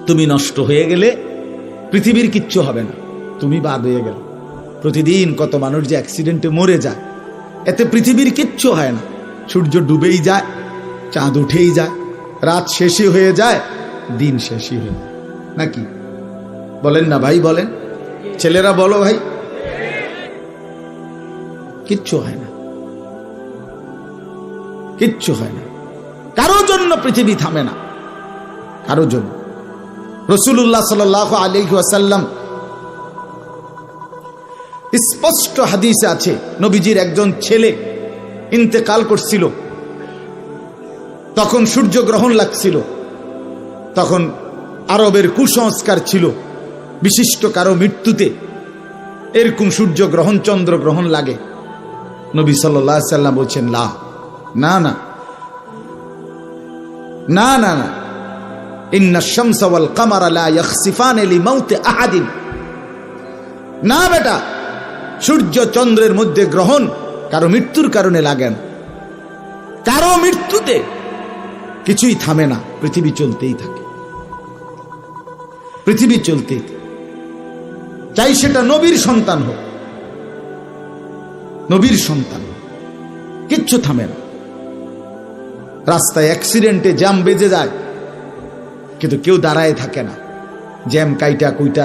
তুমি নষ্ট হয়ে গেলে পৃথিবীর কিচ্ছু হবে না, তুমি বাদ হয়ে গেলে। প্রতিদিন কত মানুষ যে অ্যাক্সিডেন্টে মরে যায়, এতে পৃথিবীর কিচ্ছু হয় না। সূর্য ডুবেই যায়, চাঁদ উঠেই যায়, রাত শেষই হয়ে যায়, দিন শেষই হয়ে যায়, নাকি বলেন না ভাই? বলেন, ছেলেরা বলো ভাই, কিচ্ছু হয় না, কিচ্ছু হয় না। কারো জন্য পৃথিবী থামে না, কারো জন্য। রাসূলুল্লাহ সাল্লাল্লাহু আলাইহি ওয়াসাল্লাম স্পষ্ট হাদিসে আছে, নবীজির একজন ছেলে ইন্তেকাল করছিল, তখন সূর্যগ্রহণ লাগছিল। তখন আরবের কুসংস্কার ছিল, বিশিষ্ট কারো মৃত্যুতে এরকম সূর্যগ্রহণ চন্দ্রগ্রহণ লাগে। নবী সাল্লাল্লাহু আলাইহি ওয়াসাল্লাম বলছেন, না না না না না না, ইন্না শামসা ওয়াল কামারা লা ইয়াখসিফান লিমাউতি আহাদিন। না বেটা, সূর্য চন্দ্রের মধ্যে গ্রহণ কারো মৃত্যুর কারণে লাগে না। কারো মৃত্যুতে কিছুই থামে না, পৃথিবী চলতেই থাকে, পৃথিবী চলতেই থাকে। চাই সেটা নবীর সন্তান হোক, নবীর সন্তান হোক, কিচ্ছু থামে না। রাস্তায় অ্যাক্সিডেন্টে জ্যাম বেজে যায়, কিন্তু কেউ দাঁড়ায় থাকে না। জ্যাম কাইটা কুইটা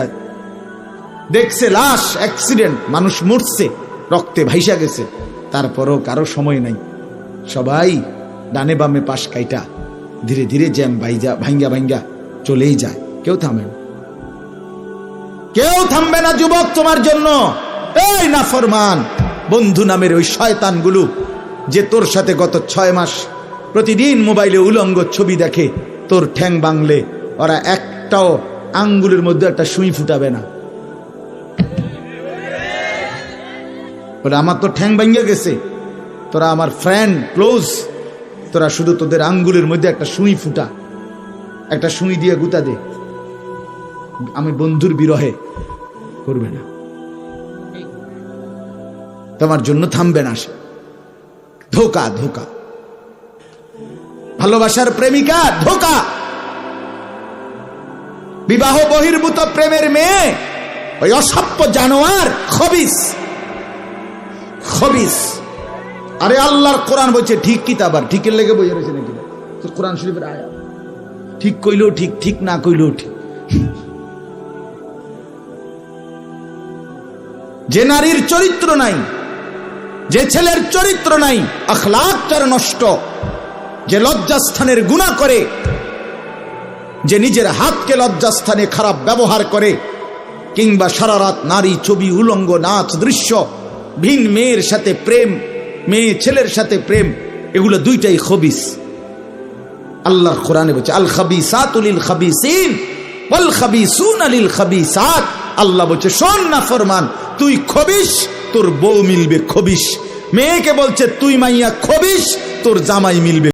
দেখছে, লাশ, অ্যাক্সিডেন্ট, মানুষ মরছে, রক্তে ভাইসা গেছে, তারপরও কারো সময় নাই। সবাই ডানে বামে পাশ কাইটা ধীরে ধীরে জ্যাম ভাঙ্গা ভাঙ্গা চলেই যায়, কেউ থামে না, কেউ থামবে না যুবক তোমার জন্য। এই নাফরমান বন্ধু নামের ওই শয়তানগুলো যে তোর সাথে গত 6 মাস প্রতিদিন মোবাইলে উলঙ্গ ছবি দেখে, তোর ঠ্যাং বাংলে ওরা একটাও আঙ্গুলের মধ্যে একটা সুই ফুটাবে না। বলে আমার তো ঠ্যাং ভাঙ্গে গেছে, তোরা আমার ফ্রেন্ড ক্লোজ, তোরা শুধু তোদের আঙ্গুলের মধ্যে একটা সুই ফুটা, একটা সুই দিয়ে গুতা দে, আমি বন্ধুর বিরহে করবে না, তোমার জন্য থামবে না সে। ধোকা, ধোকা, ভালোবাসার প্রেমিকা ধোকা, বিবাহ বহির্ভূত প্রেমের মেয়ে ওই অসভ্য জানোয়ার, খবিস, খবিস। আরে আল্লাহর কোরআন বলছে ঠিক কিতাব, আর ঠিকের লেগে বইয়ে রয়েছে নাকি? কোরআন শরীফের আয়াত, ঠিক কইলেও ঠিক, ঠিক না কইলেও ঠিক। যে নারীর চরিত্র নাই, যে ছেলের চরিত্র নাই, আখলাক তার নষ্ট, যে লজ্জাস্থানের গুনাহ করে, যে নিজের হাতকে লজ্জাস্থানে খারাপ ব্যবহার করে, কিংবা সারা রাত নারী ছবি, উলঙ্গ নাচ দৃশ্য, ভিন মেয়ের সাথে প্রেম, মেয়ে ছেলের সাথে প্রেম, এগুলো দুইটাই খবিস। আল্লাহর কোরআনে বলছে আল খাবিসাতু লিল খাবিসিন ওয়াল খাবিসুনা লিল খাবিসাত। আল্লাহ বলছে শোন না ফরমান, তুই খবিস, তোর বউ মিলবে খবিস। মেয়েকে বলছে তুই মাইয়া খবিস, তোর জামাই মিলবে